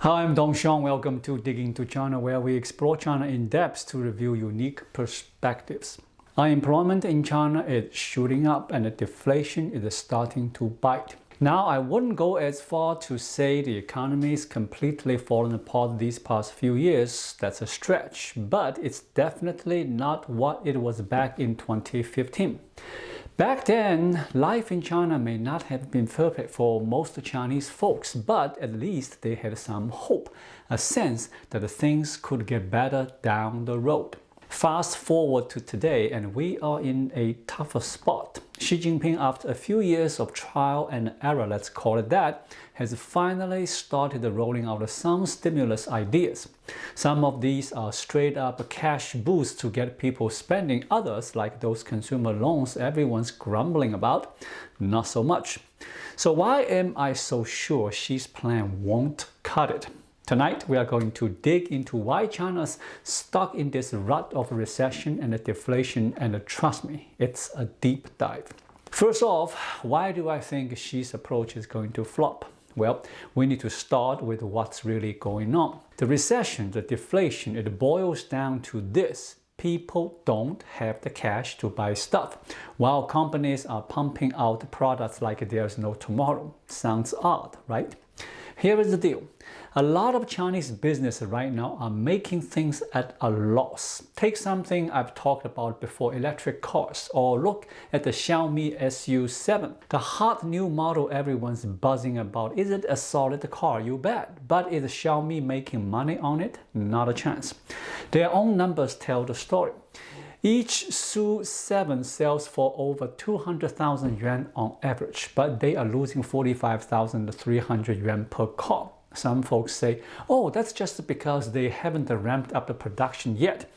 Hi, I'm Dong Xiong. Welcome to Dig Into China, where we explore China in depth to reveal unique perspectives. Unemployment in China is shooting up and the deflation is starting to bite. Now, I wouldn't go as far to say the economy is completely fallen apart these past few years. That's a stretch, but it's definitely not what it was back in 2015. Back then, life in China may not have been perfect for most Chinese folks, but at least they had some hope, a sense that things could get better down the road. Fast forward to today, and we are in a tougher spot. Xi Jinping, after a few years of trial and error, let's call it that, has finally started rolling out some stimulus ideas. Some of these are straight up cash boosts to get people spending. Others, like those consumer loans everyone's grumbling about, not so much. So why am I so sure Xi's plan won't cut it? Tonight, we are going to dig into why China's stuck in this rut of recession and deflation, and trust me, it's a deep dive. First off, why do I think Xi's approach is going to flop? Well, we need to start with what's really going on. The recession, the deflation, it boils down to this. People don't have the cash to buy stuff, while companies are pumping out products like there's no tomorrow. Sounds odd, right? Here is the deal. A lot of Chinese businesses right now are making things at a loss. Take something I've talked about before, electric cars, or look at the Xiaomi SU-7. The hot new model everyone's buzzing about. Is it a solid car? You bet. But is Xiaomi making money on it? Not a chance. Their own numbers tell the story. Each SU-7 sells for over 200,000 yuan on average, but they are losing 45,300 yuan per car. Some folks say, oh, that's just because they haven't ramped up the production yet.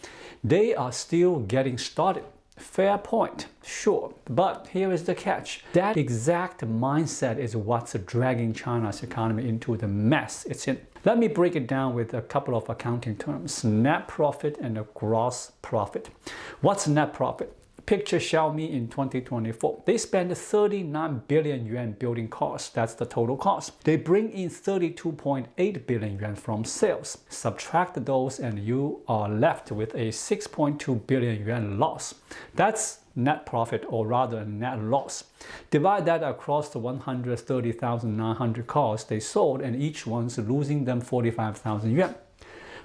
They are still getting started. Fair point, sure, but here is the catch. That exact mindset is what's dragging China's economy into the mess it's in. Let me break it down with a couple of accounting terms: net profit and a gross profit. What's net profit? Picture Xiaomi in 2024. They spend 39 billion yuan building costs. That's the total cost. They bring in 32.8 billion yuan from sales. Subtract those and you are left with a 6.2 billion yuan loss. That's net profit, or rather net loss. Divide that across the 130,900 cars they sold, and each one's losing them 45,000 yuan.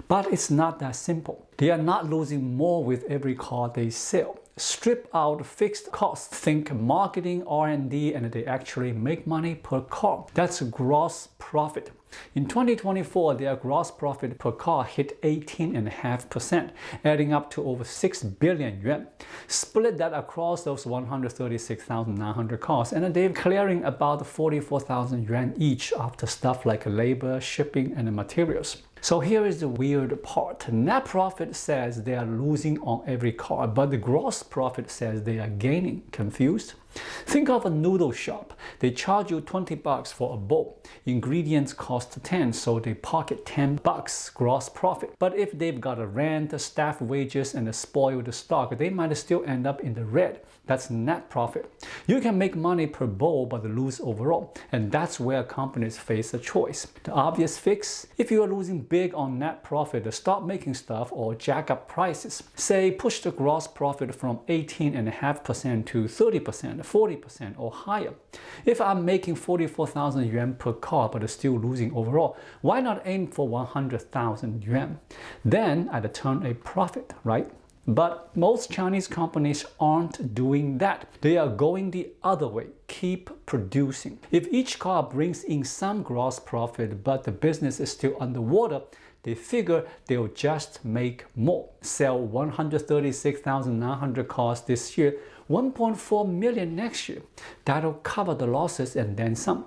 But it's not that simple. They are not losing more with every car they sell. Strip out fixed costs, think marketing, R&D, and they actually make money per car. That's gross profit. In 2024, their gross profit per car hit 18.5%, adding up to over 6 billion yuan. Split that across those 136,900 cars, and they're clearing about 44,000 yuan each after stuff like labor, shipping, and materials. So here is the weird part. Net profit says they are losing on every car, but the gross profit says they are gaining. Confused? Think of a noodle shop. They charge you 20 bucks for a bowl. Ingredients cost 10, so they pocket 10 bucks gross profit. But if they've got a rent, staff wages, and a spoiled stock, they might still end up in the red. That's net profit. You can make money per bowl but lose overall, and that's where companies face a choice. The obvious fix? If you are losing big on net profit, stop making stuff or jack up prices. Say push the gross profit from 18.5% to 30%, 40% or higher. If I'm making 44,000 yuan per car but still losing overall, why not aim for 100,000 yuan? Then I'd turn a profit, right? But most Chinese companies aren't doing that. They are going the other way. Keep producing. If each car brings in some gross profit but the business is still underwater, they figure they'll just make more. Sell 136,900 cars this year, 1.4 million next year. That'll cover the losses and then some.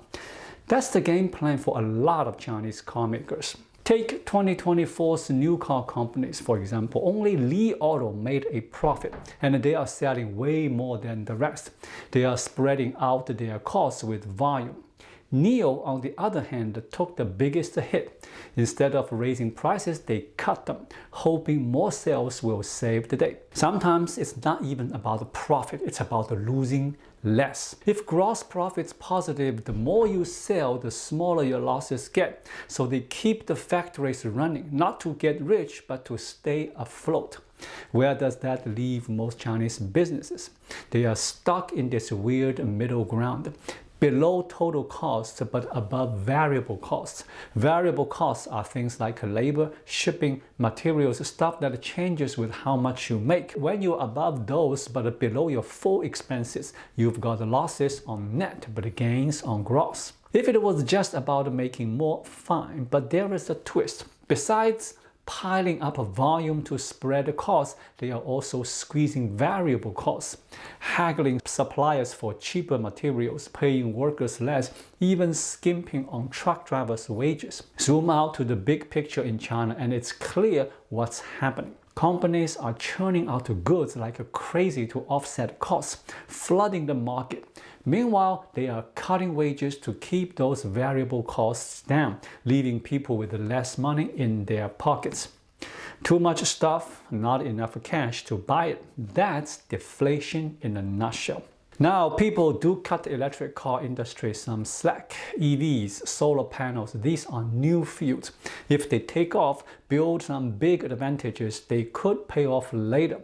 That's the game plan for a lot of Chinese car makers. Take 2024's new car companies, for example. Only Li Auto made a profit, and they are selling way more than the rest. They are spreading out their costs with volume. NIO, on the other hand, took the biggest hit. Instead of raising prices, they cut them, hoping more sales will save the day. Sometimes it's not even about the profit, it's about losing less. If gross profit's positive, the more you sell, the smaller your losses get. So they keep the factories running, not to get rich, but to stay afloat. Where does that leave most Chinese businesses? They are stuck in this weird middle ground. Below total costs, but above variable costs. Variable costs are things like labor, shipping, materials, stuff that changes with how much you make. When you're above those, but below your full expenses, you've got losses on net, but gains on gross. If it was just about making more, fine, but there is a twist. Besides piling up a volume to spread the costs, they are also squeezing variable costs, haggling suppliers for cheaper materials, paying workers less, even skimping on truck drivers' wages. Zoom out to the big picture in China and it's clear what's happening. Companies are churning out goods like crazy to offset costs, flooding the market. Meanwhile, they are cutting wages to keep those variable costs down, leaving people with less money in their pockets. Too much stuff, not enough cash to buy it. That's deflation in a nutshell. Now, people do cut the electric car industry some slack. EVs, solar panels, these are new fields. If they take off, build some big advantages, they could pay off later.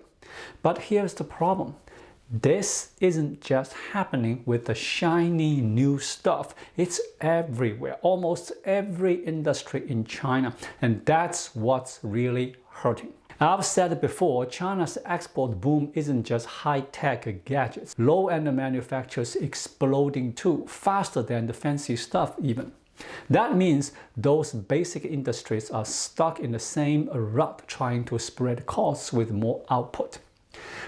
But here's the problem. This isn't just happening with the shiny new stuff. It's everywhere, almost every industry in China, and that's what's really hurting. I've said it before, China's export boom isn't just high-tech gadgets. Low-end manufacturers exploding too, faster than the fancy stuff even. That means those basic industries are stuck in the same rut, trying to spread costs with more output.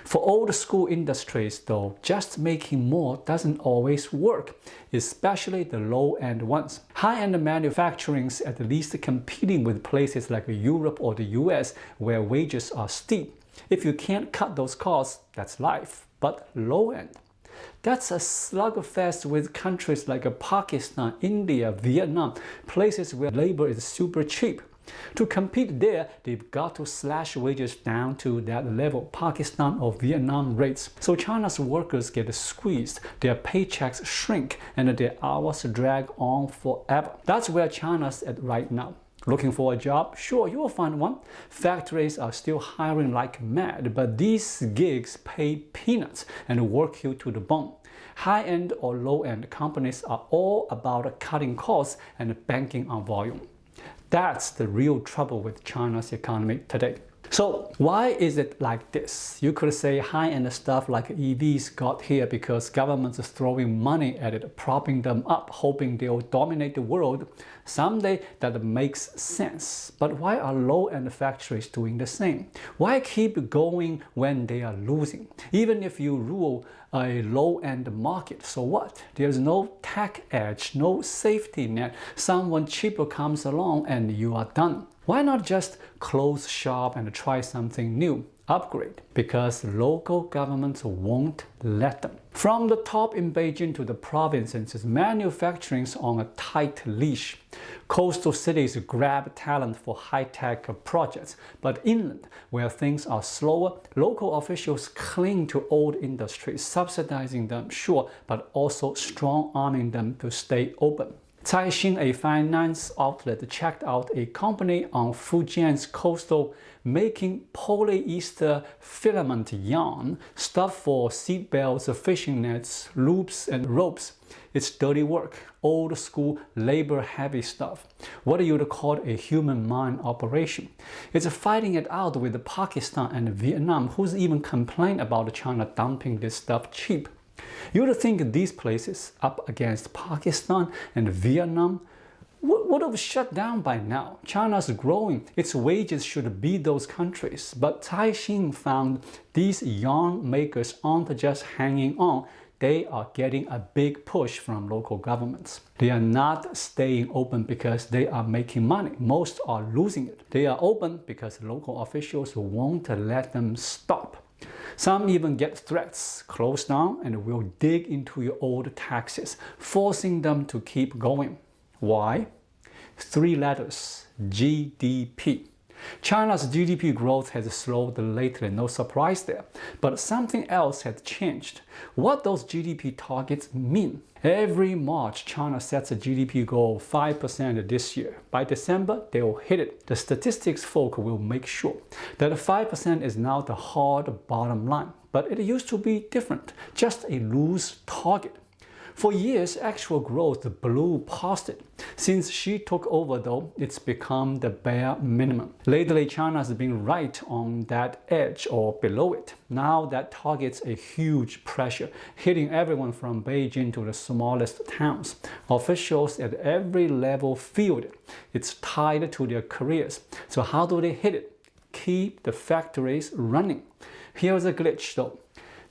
For old school industries though, just making more doesn't always work, especially the low-end ones. High-end manufacturing's at least competing with places like Europe or the US where wages are steep. If you can't cut those costs, that's life. But low-end, that's a slugfest with countries like Pakistan, India, Vietnam, places where labor is super cheap. To compete there, they've got to slash wages down to that level, Pakistan or Vietnam rates. So China's workers get squeezed, their paychecks shrink, and their hours drag on forever. That's where China's at right now. Looking for a job? Sure, you'll find one. Factories are still hiring like mad, but these gigs pay peanuts and work you to the bone. High-end or low-end companies are all about cutting costs and banking on volume. That's the real trouble with China's economy today. So why is it like this? You could say high-end stuff like EVs got here because governments are throwing money at it, propping them up, hoping they'll dominate the world. Someday that makes sense. But why are low-end factories doing the same? Why keep going when they are losing? Even if you rule a low-end market, so what? There's no tech edge, no safety net. Someone cheaper comes along and you are done. Why not just close shop and try something new? Upgrade, because local governments won't let them. From the top in Beijing to the provinces, manufacturing's on a tight leash. Coastal cities grab talent for high-tech projects, but inland, where things are slower, local officials cling to old industries, subsidizing them, sure, but also strong-arming them to stay open. Caixin, a finance outlet, checked out a company on Fujian's coastal making polyester filament yarn, stuff for seatbelts, fishing nets, loops, and ropes. It's dirty work, old school, labor-heavy stuff. What do you call a human mind operation? It's fighting it out with Pakistan and Vietnam, who's even complained about China dumping this stuff cheap. You'd think these places up against Pakistan and Vietnam would have shut down by now. China's growing, its wages should beat those countries. But Caixin found these yarn makers aren't just hanging on, they are getting a big push from local governments. They are not staying open because they are making money. Most are losing it. They are open because local officials won't let them stop. Some even get threats, close down and will dig into your old taxes, forcing them to keep going. Why? 3 letters, GDP. China's GDP growth has slowed lately, no surprise there. But something else has changed. What those GDP targets mean? Every March, China sets a GDP goal of 5% this year. By December, they will hit it. The statistics folk will make sure that 5% is now the hard bottom line. But it used to be different, just a loose target. For years, actual growth blew past it. Since Xi took over though, it's become the bare minimum. Lately, China has been right on that edge or below it. Now that target's a huge pressure, hitting everyone from Beijing to the smallest towns. Officials at every level feel it. It's tied to their careers. So how do they hit it? Keep the factories running. Here's a glitch though.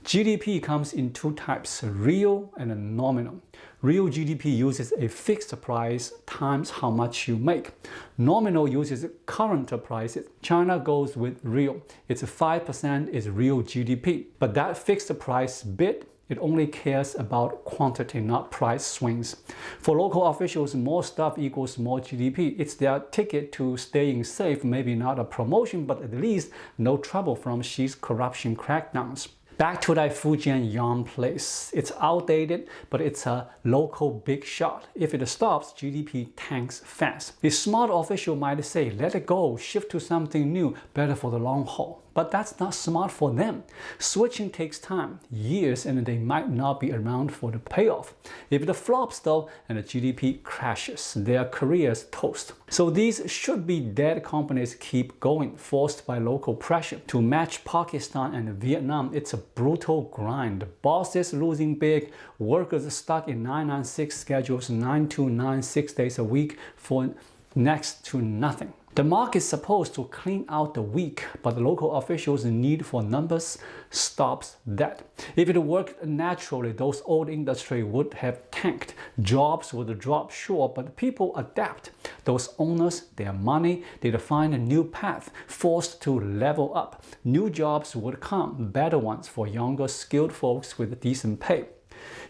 GDP comes in 2 types, real and nominal. Real GDP uses a fixed price times how much you make. Nominal uses current prices. China goes with real. It's 5% is real GDP. But that fixed price bit, it only cares about quantity, not price swings. For local officials, more stuff equals more GDP. It's their ticket to staying safe, maybe not a promotion, but at least no trouble from Xi's corruption crackdowns. Back to that Fujian yarn place. It's outdated, but it's a local big shot. If it stops, GDP tanks fast. A smart official might say, let it go, shift to something new, better for the long haul. But that's not smart for them. Switching takes time, years, and they might not be around for the payoff. If it flops though, and the GDP crashes, their careers toast. So these should be dead companies keep going, forced by local pressure. To match Pakistan and Vietnam, it's a brutal grind. Bosses losing big, workers stuck in 996 schedules, 9 6 days a week for next to nothing. The market's supposed to clean out the weak, but the local officials' need for numbers stops that. If it worked naturally, those old industries would have tanked. Jobs would drop short, but people adapt. Those owners, their money, they'd find a new path, forced to level up. New jobs would come, better ones for younger, skilled folks with decent pay.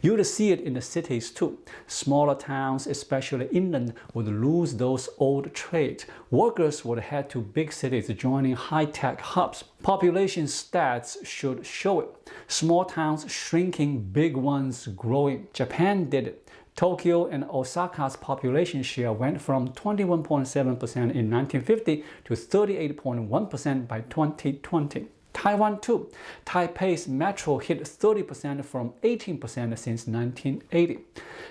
You'd see it in the cities too. Smaller towns, especially inland, would lose those old trades. Workers would head to big cities, joining high-tech hubs. Population stats should show it. Small towns shrinking, big ones growing. Japan did it. Tokyo and Osaka's population share went from 21.7% in 1950 to 38.1% by 2020. Taiwan too. Taipei's metro hit 30% from 18% since 1980.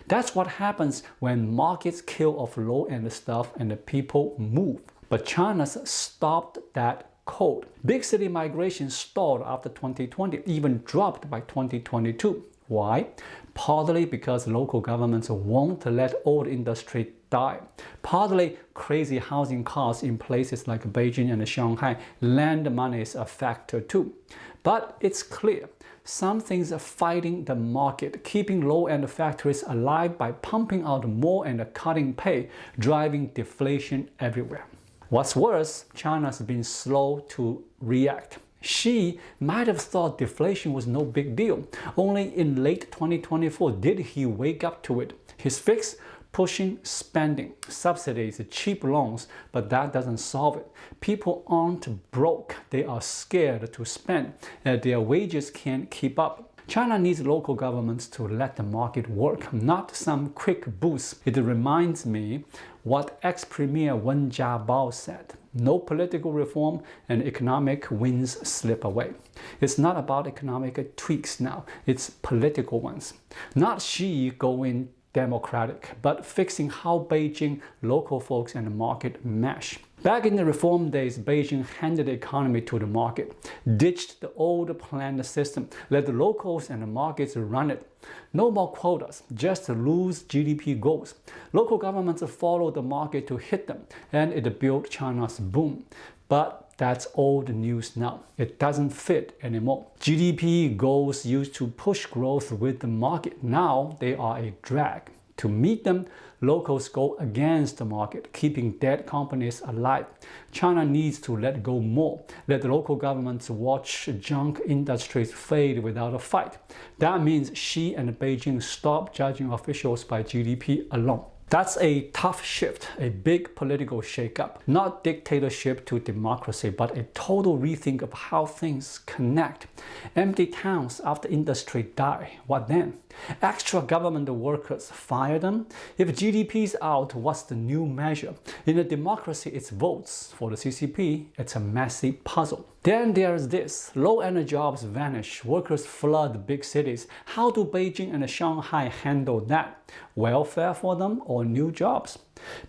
That's what happens when markets kill off low-end stuff and the people move. But China's stopped that cold. Big city migration stalled after 2020, even dropped by 2022. Why? Partly because local governments won't let old industry die. Partly crazy housing costs in places like Beijing and Shanghai. Land money is a factor too. But it's clear, something's fighting the market, keeping low-end factories alive by pumping out more and cutting pay, driving deflation everywhere. What's worse, China's been slow to react. Xi might have thought deflation was no big deal. Only in late 2024 did he wake up to it. His fix? Pushing spending, subsidies, cheap loans, but that doesn't solve it. People aren't broke, they are scared to spend, and their wages can't keep up. China needs local governments to let the market work, not some quick boost. It reminds me what ex-premier Wen Jiabao said. No political reform and economic wins slip away. It's not about economic tweaks now, it's political ones. Not Xi going democratic, but fixing how Beijing, local folks, and the market mesh. Back in the reform days, Beijing handed the economy to the market, ditched the old planned system, let the locals and the markets run it. No more quotas, just loose GDP goals. Local governments follow the market to hit them, and it built China's boom. But that's old news now. It doesn't fit anymore. GDP goals used to push growth with the market. Now they are a drag. To meet them, locals go against the market, keeping dead companies alive. China needs to let go more. Let the local governments watch junk industries fade without a fight. That means Xi and Beijing stop judging officials by GDP alone. That's a tough shift, a big political shakeup. Not dictatorship to democracy, but a total rethink of how things connect. Empty towns after industry die, what then? Extra government workers, fire them? If GDP is out, what's the new measure? In a democracy, it's votes. For the CCP, it's a messy puzzle. Then there's this. Low-end jobs vanish. Workers flood big cities. How do Beijing and Shanghai handle that? Welfare for them or new jobs?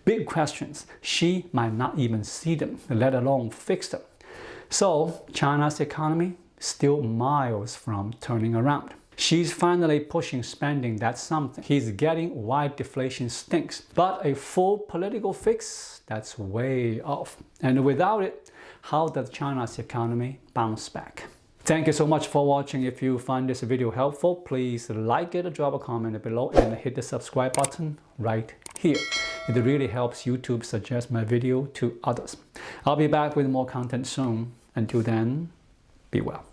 Big questions. Xi might not even see them, let alone fix them. So, China's economy still miles from turning around. Xi's finally pushing spending, that's something. He's getting why deflation stinks. But a full political fix, that's way off. And without it, how does China's economy bounce back? Thank you so much for watching. If you find this video helpful, please like it, drop a comment below, and hit the subscribe button right here. It really helps YouTube suggest my video to others. I'll be back with more content soon. Until then, be well.